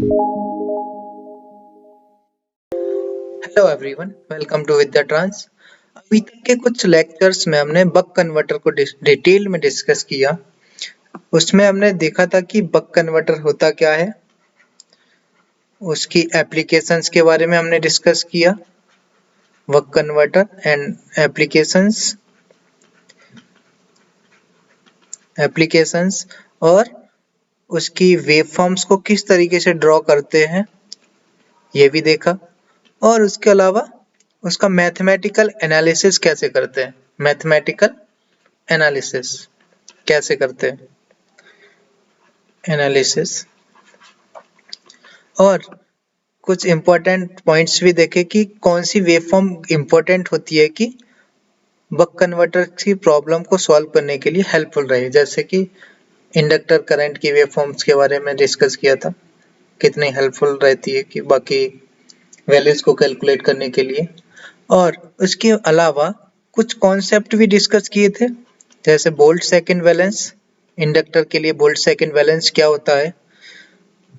Hello everyone, welcome to Vidya trans. अभी तक के कुछ लेक्चर्स में हमने बक कन्वर्टर को डिटेल में डिस्कस किया। उसमें हमने देखा था कि बक कन्वर्टर होता क्या है, उसकी एप्लीकेशंस के बारे में हमने डिस्कस किया। बक कन्वर्टर एंड एप्लीकेशंस और उसकी वेवफॉर्म्स को किस तरीके से ड्रॉ करते हैं ये भी देखा। और उसके अलावा उसका मैथमेटिकल एनालिसिस कैसे करते हैं, मैथमेटिकल एनालिसिस कैसे करते हैं, एनालिसिस। और कुछ इम्पोर्टेंट पॉइंट्स भी देखे कि कौन सी वेवफॉर्म इम्पोर्टेंट होती है कि बक कन्वर्टर की प्रॉब्लम को सॉल्व करने के लिए हेल्पफुल रहे। जैसे कि इंडक्टर करंट की वेवफॉर्म्स के बारे में डिस्कस किया था, कितनी हेल्पफुल रहती है कि बाकी वैल्यूज को कैलकुलेट करने के लिए। और उसके अलावा कुछ कॉन्सेप्ट भी डिस्कस किए थे, जैसे वोल्ट सेकंड बैलेंस। इंडक्टर के लिए वोल्ट सेकंड बैलेंस क्या होता है,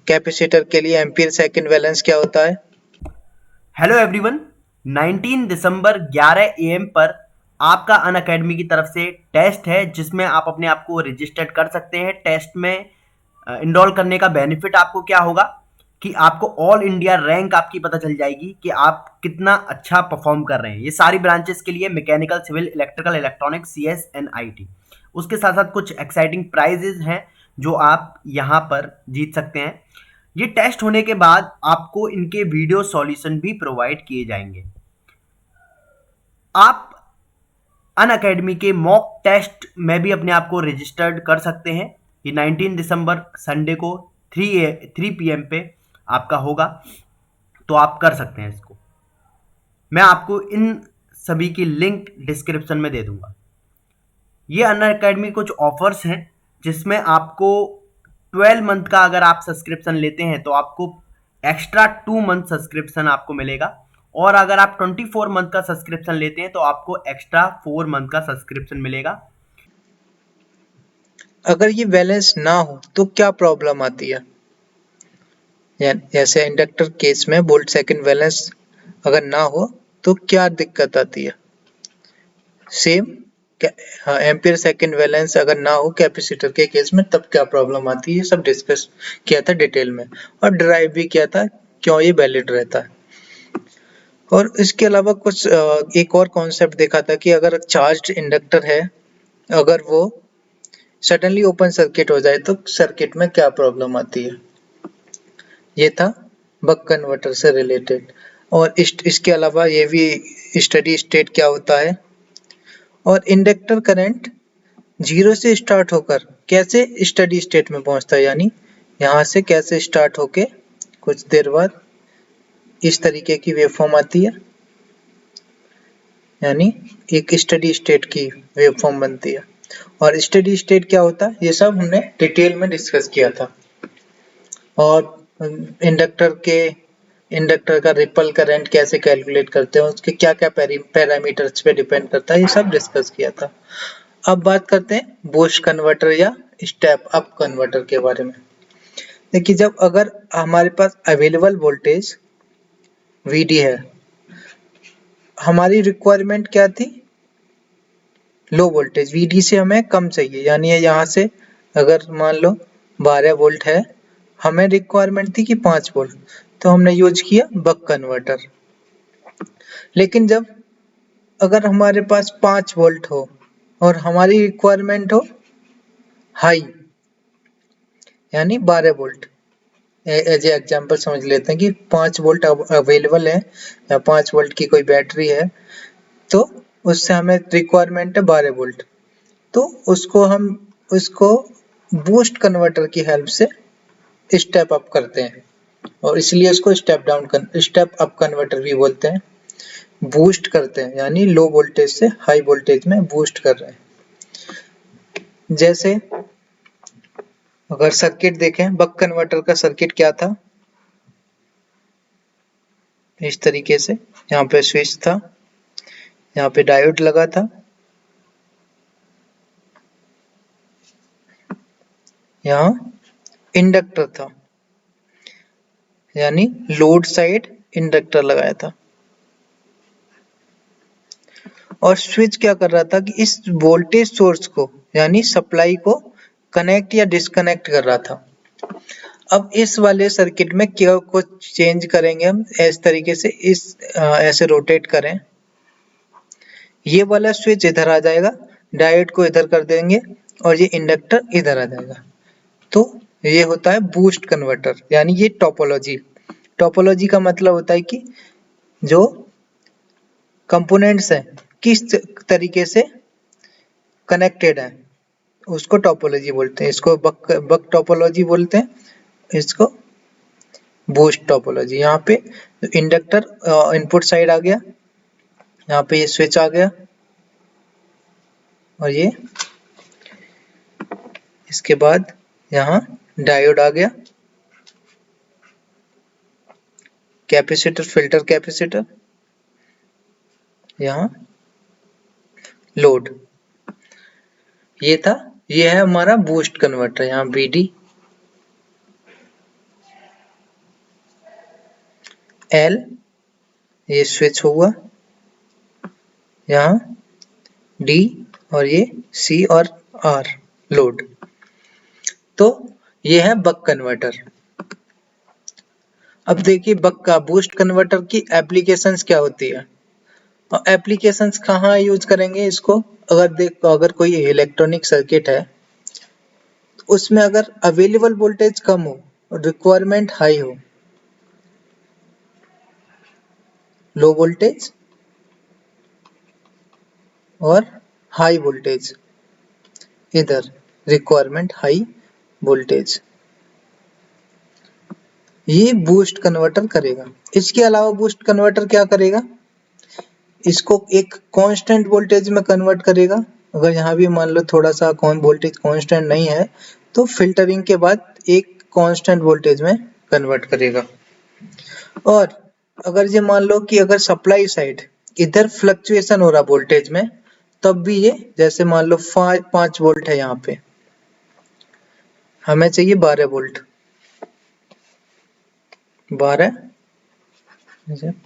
कैपेसिटर के लिए एम्पीयर सेकंड बैलेंस क्या होता है। हेलो एवरीवन, 19 दिसंबर 11 AM पर आपका अन अकेडमी की तरफ से टेस्ट है जिसमें आप अपने आप को रजिस्टर्ड कर सकते हैं। टेस्ट में इनरोल करने का बेनिफिट आपको क्या होगा कि आपको ऑल इंडिया रैंक आपकी पता चल जाएगी कि आप कितना अच्छा परफॉर्म कर रहे हैं। ये सारी ब्रांचेस के लिए mechanical, civil, electrical, electronics, CS and IT। उसके साथ साथ कुछ एक्साइटिंग प्राइजेज हैं जो आप यहाँ पर जीत सकते हैं। ये टेस्ट होने के बाद आपको इनके वीडियो सॉल्यूशन भी प्रोवाइड किए जाएंगे। आप अन अकेडमी के मॉक टेस्ट में भी अपने आप को रजिस्टर्ड कर सकते हैं। ये 19 दिसंबर संडे को 3 PM पे आपका होगा, तो आप कर सकते हैं इसको। मैं आपको इन सभी की लिंक डिस्क्रिप्शन में दे दूंगा। ये अन अकेडमी कुछ ऑफर्स हैं जिसमें आपको 12 मंथ का अगर आप सब्सक्रिप्शन लेते हैं तो आपको एक्स्ट्रा 2 मंथ सब्सक्रिप्शन आपको मिलेगा, और अगर आप 24 मंथ का सब्सक्रिप्शन लेते हैं तो आपको एक्स्ट्रा 4 मंथ का सब्सक्रिप्शन मिलेगा। अगर ये बैलेंस ना हो तो क्या प्रॉब्लम आती है, जैसे इंडक्टर केस में वोल्ट सेकंड बैलेंस अगर ना हो तो क्या दिक्कत आती है। सेम एम्पीयर सेकंड बैलेंस अगर ना हो कैपेसिटर के केस में तब क्या प्रॉब्लम आती है, ये सब डिस्कस किया था डिटेल में। और ड्राइव भी किया था क्यों ये वैलिड रहता है। और इसके अलावा कुछ एक और कॉन्सेप्ट देखा था कि अगर चार्ज्ड इंडक्टर है, अगर वो सडनली ओपन सर्किट हो जाए तो सर्किट में क्या प्रॉब्लम आती है। ये था बक कन्वर्टर से रिलेटेड। और इसके अलावा ये भी स्टडी स्टेट क्या होता है, और इंडक्टर करंट जीरो से स्टार्ट होकर कैसे स्टडी स्टेट में पहुंचता है, यानी यहाँ से कैसे स्टार्ट होके कुछ देर बाद इस तरीके की वेवफॉर्म आती है, यानी एक स्टडी स्टेट की वेवफॉर्म बनती है। और स्टडी स्टेट क्या होता है ये सब हमने डिटेल में डिस्कस किया था। और इंडक्टर का रिपल करंट कैसे कैलकुलेट करते हैं, उसके क्या क्या पैरामीटर्स पे डिपेंड करता है, ये सब डिस्कस किया था। अब बात करते हैं बूस्ट कन्वर्टर या स्टेप अप कन्वर्टर के बारे में। देखिए, जब अगर हमारे पास अवेलेबल वोल्टेज VD है, हमारी रिक्वायरमेंट क्या थी, लो वोल्टेज VD से हमें कम चाहिए, यानी यहाँ से अगर मान लो 12 वोल्ट है, हमें रिक्वायरमेंट थी कि 5 वोल्ट, तो हमने यूज किया बक कन्वर्टर। लेकिन जब अगर हमारे पास 5 वोल्ट हो और हमारी रिक्वायरमेंट हो हाई, यानी 12 वोल्ट, एज ए एग्जाम्पल समझ लेते हैं कि 5 वोल्ट अवेलेबल है या 5 वोल्ट की कोई बैटरी है, तो उससे हमें रिक्वायरमेंट है 12 वोल्ट। तो उसको बूस्ट कन्वर्टर की हेल्प से स्टेप अप करते हैं, और इसलिए उसको स्टेप अप कन्वर्टर भी बोलते हैं। बूस्ट करते हैं यानी लो वोल्टेज से हाई वोल्टेज में बूस्ट कर रहे हैं। जैसे अगर सर्किट देखें, बक कन्वर्टर का सर्किट क्या था, इस तरीके से यहाँ पे स्विच था, यहाँ पे डायोड लगा था, यहाँ इंडक्टर था। यानी लोड साइड इंडक्टर लगाया था। और स्विच क्या कर रहा था कि इस वोल्टेज सोर्स को यानी सप्लाई को कनेक्ट या डिस्कनेक्ट कर रहा था। अब इस वाले सर्किट में क्या कुछ चेंज करेंगे हम इस तरीके से, ऐसे रोटेट करें, ये वाला स्विच इधर आ जाएगा, डायोड को इधर कर देंगे और ये इंडक्टर इधर आ जाएगा। तो ये होता है बूस्ट कन्वर्टर, यानी ये टोपोलॉजी। टोपोलॉजी का मतलब होता है कि जो कंपोनेंट्स हैं किस तरीके से कनेक्टेड है, उसको टोपोलॉजी बोलते हैं। इसको बक टोपोलॉजी बोलते हैं, इसको बूस्ट टोपोलॉजी। यहाँ पे इंडक्टर इनपुट साइड आ गया, यहाँ पे ये स्विच आ गया और ये इसके बाद यहाँ डायोड आ गया, कैपेसिटर, फिल्टर कैपेसिटर, यहाँ लोड। ये था, ये है हमारा बूस्ट कन्वर्टर। यहाँ BD L, ये स्विच हुआ, यहाँ D और ये C और R लोड। तो ये है बक कन्वर्टर। अब देखिए बक का बूस्ट कन्वर्टर की एप्लीकेशंस क्या होती है और एप्लीकेशंस कहाँ यूज करेंगे इसको। अगर कोई इलेक्ट्रॉनिक सर्किट है, उसमें अगर अवेलेबल वोल्टेज कम हो और रिक्वायरमेंट हाई हो, लो वोल्टेज और हाई वोल्टेज, इधर रिक्वायरमेंट हाई वोल्टेज, ये बूस्ट कन्वर्टर करेगा। इसके अलावा बूस्ट कन्वर्टर क्या करेगा, इसको एक कांस्टेंट वोल्टेज में कन्वर्ट करेगा। अगर यहाँ भी मान लो थोड़ा सा वोल्टेज कांस्टेंट नहीं है, तो फिल्टरिंग के बाद एक कांस्टेंट वोल्टेज में कन्वर्ट करेगा। और अगर ये मान लो कि अगर सप्लाई साइड इधर फ्लक्चुएशन हो रहा वोल्टेज में, तब भी ये, जैसे मान लो 5 वोल्ट है, यहाँ पे हमें चाहिए 12 वोल्ट,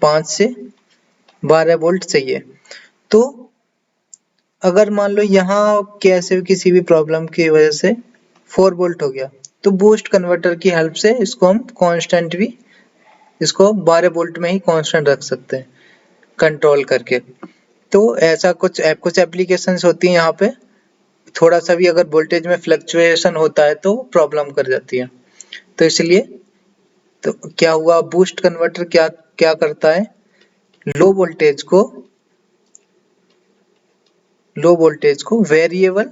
5 से 12 वोल्ट चाहिए। तो अगर मान लो यहाँ कैसे किसी भी प्रॉब्लम की वजह से 4 वोल्ट हो गया, तो बूस्ट कन्वर्टर की हेल्प से इसको हम कांस्टेंट भी, इसको 12 वोल्ट में ही कांस्टेंट रख सकते हैं कंट्रोल करके। तो ऐसा कुछ एप्लीकेशंस होती हैं, यहाँ पे थोड़ा सा भी अगर वोल्टेज में फ्लक्चुएशन होता है तो प्रॉब्लम कर जाती है। तो इसलिए तो क्या हुआ, बूस्ट कन्वर्टर क्या क्या करता है, लो वोल्टेज को वेरिएबल,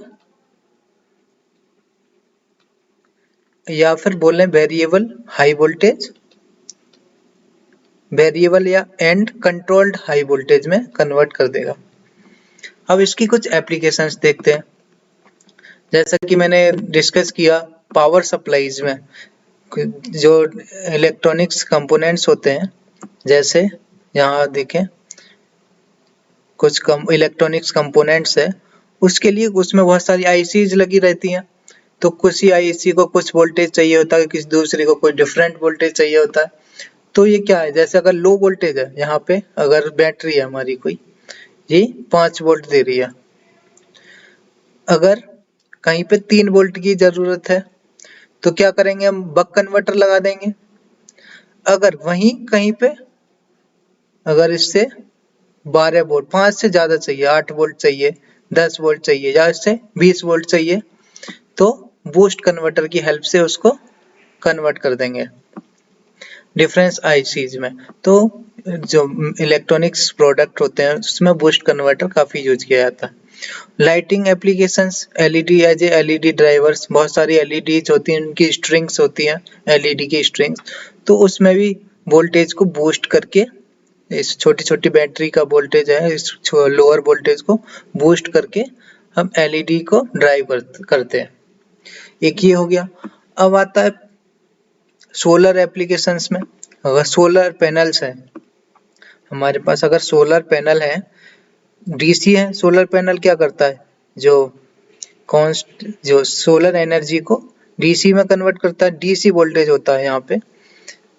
या फिर बोले वेरिएबल हाई वोल्टेज, वेरिएबल या एंड कंट्रोल्ड हाई वोल्टेज में कन्वर्ट कर देगा। अब इसकी कुछ एप्लीकेशंस देखते हैं। जैसा कि मैंने डिस्कस किया, पावर सप्लाईज में जो इलेक्ट्रॉनिक्स कंपोनेंट्स होते हैं, जैसे यहाँ देखें कुछ इलेक्ट्रॉनिक्स कंपोनेंट्स है, उसके लिए उसमें बहुत सारी आईसीज लगी रहती हैं। तो किसी आईसी को कुछ वोल्टेज चाहिए होता है, किसी दूसरे को कोई डिफरेंट वोल्टेज चाहिए होता है। तो ये क्या है, जैसे अगर लो वोल्टेज है, यहाँ पे अगर बैटरी है हमारी कोई, ये 5 वोल्ट दे रही है, अगर कहीं पे 3 वोल्ट की जरूरत है, तो क्या करेंगे, हम बक कन्वर्टर लगा देंगे। अगर वहीं कहीं पे अगर इससे 12 वोल्ट, 5 से ज्यादा चाहिए, 8 वोल्ट चाहिए, 10 वोल्ट चाहिए, या इससे 20 वोल्ट चाहिए, तो बूस्ट कन्वर्टर की हेल्प से उसको कन्वर्ट कर देंगे डिफरेंस आईसीज में। तो जो इलेक्ट्रॉनिक्स प्रोडक्ट होते हैं उसमें बूस्ट कन्वर्टर काफी यूज किया जाता है। Lighting applications, LED as a LED drivers, बहुत सारी एलईडीज होती हैं, उनकी स्ट्रिंग्स होती हैं, एलईडी की स्ट्रिंग्स, तो उसमें भी वोल्टेज को बूस्ट करके, इस छोटी छोटी बैटरी का वोल्टेज है, इस लोअर वोल्टेज को बूस्ट करके हम एलईडी को ड्राइव करते हैं। एक ये हो गया। अब आता है सोलर एप्लीकेशंस में। अगर सोलर पैनल्स है हमारे पास, अगर सोलर पैनल है, डीसी है, सोलर पैनल क्या करता है, जो सोलर एनर्जी को डीसी में कन्वर्ट करता है, डीसी वोल्टेज होता है यहाँ पे।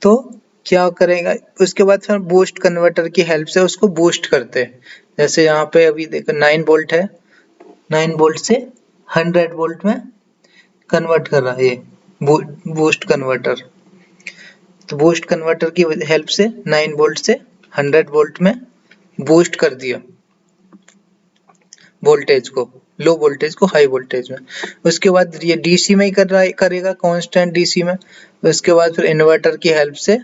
तो क्या करेगा उसके बाद फिर बूस्ट कन्वर्टर की हेल्प से उसको बूस्ट करते हैं। जैसे यहाँ पे अभी देखो 9 वोल्ट है, 9 वोल्ट से 100 वोल्ट में कन्वर्ट कर रहा है ये बूस्ट कन्वर्टर। तो बूस्ट कन्वर्टर की हेल्प से 9 वोल्ट से 100 वोल्ट में बूस्ट कर दिया वोल्टेज को, लो वोल्टेज को हाई वोल्टेज में। उसके बाद ये डीसी में ही कर रहा है, करेगा कांस्टेंट डीसी में। उसके बाद फिर इन्वर्टर की हेल्प से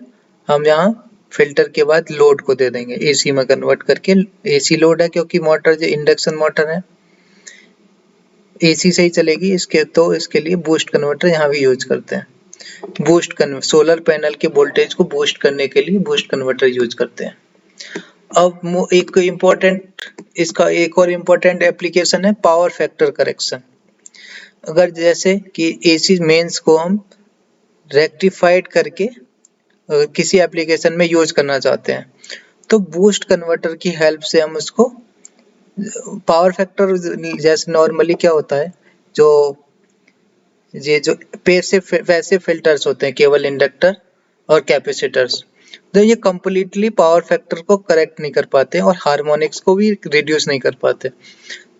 हम यहाँ फिल्टर के बाद लोड को दे देंगे एसी में कन्वर्ट करके। एसी लोड है क्योंकि मोटर जो इंडक्शन मोटर है एसी से ही चलेगी इसके, तो इसके लिए बूस्ट कन्वर्टर यहाँ भी यूज करते हैं। सोलर पैनल के वोल्टेज को बूस्ट करने के लिए बूस्ट कन्वर्टर यूज करते हैं। अब एक इम्पोर्टेंट, इसका एक और इम्पोर्टेंट एप्लीकेशन है पावर फैक्टर करेक्शन। अगर जैसे कि एसी मेंस को हम रेक्टिफाइड करके किसी एप्लीकेशन में यूज करना चाहते हैं तो बूस्ट कन्वर्टर की हेल्प से हम उसको पावर फैक्टर, जैसे नॉर्मली क्या होता है जो ये जो पैसिव फिल्टर्स होते हैं केवल इंडक्टर और कैपेसिटर्स, तो ये कम्प्लीटली पावर फैक्टर को करेक्ट नहीं कर पाते और हार्मोनिक्स को भी रिड्यूस नहीं कर पाते।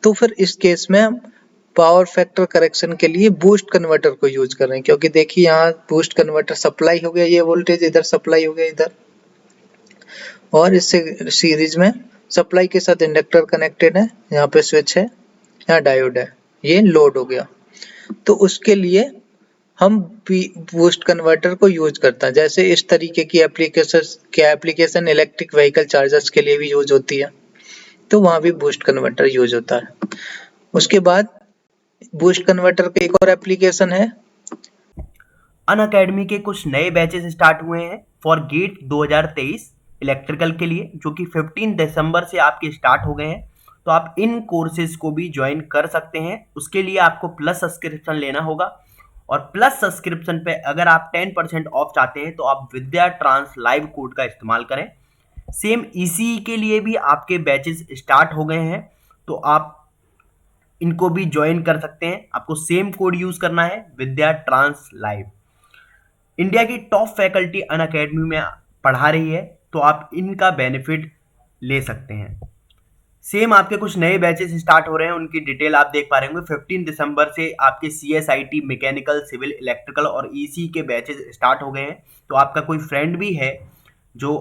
तो फिर इस केस में हम पावर फैक्टर करेक्शन के लिए बूस्ट कन्वर्टर को यूज कर रहे हैं, क्योंकि देखिए यहाँ बूस्ट कन्वर्टर सप्लाई हो गया, ये वोल्टेज इधर सप्लाई हो गया इधर, और इससे सीरीज में सप्लाई के साथ इंडक्टर कनेक्टेड है, यहाँ पे स्विच है, यहाँ डायोड है, ये लोड हो गया। तो उसके लिए हम बूस्ट कन्वर्टर को यूज करता है। जैसे इस तरीके की एप्लीकेशन इलेक्ट्रिक व्हीकल चार्जर्स के लिए भी यूज होती है, तो वहां भी बूस्ट कन्वर्टर यूज होता है। उसके बाद बूस्ट कन्वर्टर का एक और एप्लीकेशन है, अनअकैडमी के कुछ नए बैचेस स्टार्ट हुए हैं फॉर गेट 2023 इलेक्ट्रिकल के लिए, जो कि 15 दिसंबर से आपके स्टार्ट हो गए हैं। तो आप इन कोर्सेज को भी ज्वाइन कर सकते हैं। उसके लिए आपको प्लस सब्सक्रिप्शन लेना होगा, और प्लस सब्सक्रिप्शन पे अगर आप 10% ऑफ चाहते हैं तो आप विद्या ट्रांस लाइव कोड का इस्तेमाल करें। सेम ईसीई के लिए भी आपके बैचेस स्टार्ट हो गए हैं, तो आप इनको भी ज्वाइन कर सकते हैं। आपको सेम कोड यूज करना है, विद्या ट्रांस लाइव। इंडिया की टॉप फैकल्टी अनअकैडमी में पढ़ा रही है, तो आप इनका बेनिफिट ले सकते हैं। सेम आपके कुछ नए बैचेस स्टार्ट हो रहे हैं, उनकी डिटेल आप देख पा रहे होंगे। 15 दिसंबर से आपके CSIT मैकेनिकल, सिविल, इलेक्ट्रिकल और EC के बैचेस स्टार्ट हो गए हैं। तो आपका कोई फ्रेंड भी है जो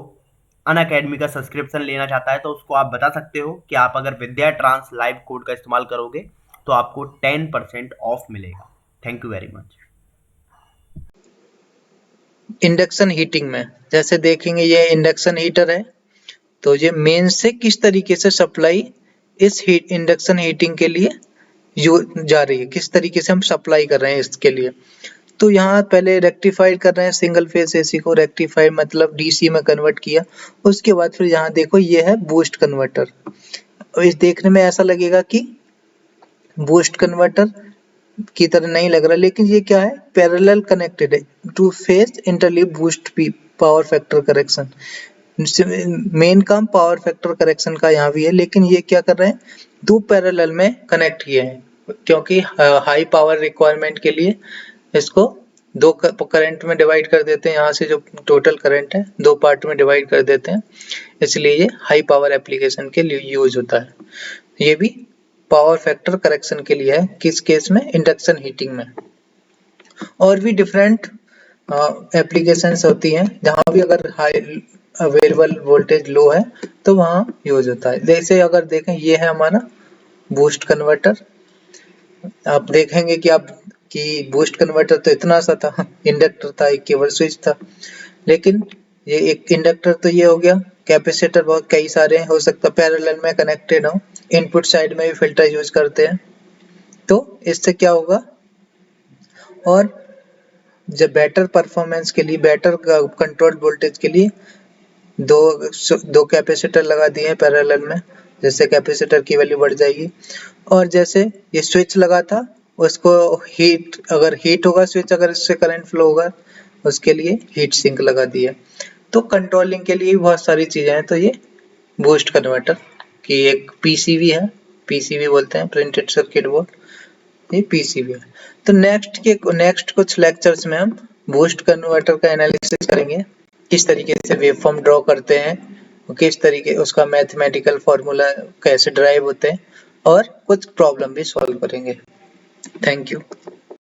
अनअकैडमी का सब्सक्रिप्शन लेना चाहता है, तो उसको आप बता सकते हो कि आप अगर विद्या ट्रांस लाइव कोड का इस्तेमाल करोगे तो आपको 10% ऑफ मिलेगा। Thank you very much. Induction heating में जैसे देखेंगे ये इंडक्शन हीटर है, तो ये मेन से किस तरीके से सप्लाई इस इंडक्शन हीटिंग के लिए जा रही है, किस तरीके से हम सप्लाई कर रहे हैं इसके लिए। तो यहाँ पहले रेक्टिफाइड कर रहे हैं, सिंगल फेज एसी को रेक्टिफाइड मतलब डीसी में कन्वर्ट किया। उसके बाद फिर यहाँ देखो ये है बूस्ट कन्वर्टर। इस देखने में ऐसा लगेगा कि बूस्ट कन्वर्टर की तरह नहीं लग रहा, लेकिन ये क्या है, पैरेलल कनेक्टेड है two phase interleave boost power factor correction. Main काम पावर फैक्टर करेक्शन का यहाँ भी है, लेकिन ये क्या कर रहे हैं, दो पैरेलल में कनेक्ट किए हैं, क्योंकि हाई पावर रिक्वायरमेंट के लिए इसको दो करंट में डिवाइड कर देते हैं। यहाँ से जो टोटल करंट है दो पार्ट में डिवाइड कर देते हैं, इसलिए ये हाई पावर एप्लीकेशन के लिए यूज होता है। ये भी पावर फैक्टर करेक्शन के लिए है, किस केस में, इंडक्शन हीटिंग में। और भी डिफरेंट एप्लीकेशंस होती हैं जहाँ भी अगर हाई अवेलेबल वोल्टेज लो है तो वहाँ यूज होता है। जैसे अगर देखें ये है हमारा बूस्ट कन्वर्टर, आप देखेंगे कि बूस्ट कन्वर्टर तो इतना सा था, इंडक्टर था, एक केवल स्विच था, लेकिन ये एक इंडक्टर तो ये हो गया, कैपेसिटर बहुत कई सारे हैं, हो सकता है पैरेलल में कनेक्टेड हो, इनपुट साइड में भी फिल्टर यूज करते हैं। तो इससे क्या होगा, और जब बेटर परफॉर्मेंस के लिए, बेटर कंट्रोल वोल्टेज के लिए दो कैपेसिटर लगा दिए हैं पैरेलल में, जैसे कैपेसिटर की वैल्यू बढ़ जाएगी। और जैसे ये स्विच लगा था उसको अगर हीट होगा स्विच, अगर इससे करंट फ्लो होगा उसके लिए हीट सिंक लगा दिया। तो कंट्रोलिंग के लिए बहुत सारी चीजें हैं। तो ये बूस्ट कन्वर्टर की एक पीसीबी है, पीसीबी बोलते हैं, प्रिंटेड सर्किट बोर्ड, ये पीसीबी है। तो नेक्स्ट कुछ लेक्चर्स में हम बूस्ट कन्वर्टर का एनालिसिस करेंगे किस तरीके से वेव फॉर्म ड्रॉ करते हैं, किस तरीके उसका मैथमेटिकल फॉर्मूला कैसे ड्राइव होते हैं, और कुछ प्रॉब्लम भी सॉल्व करेंगे। Thank you.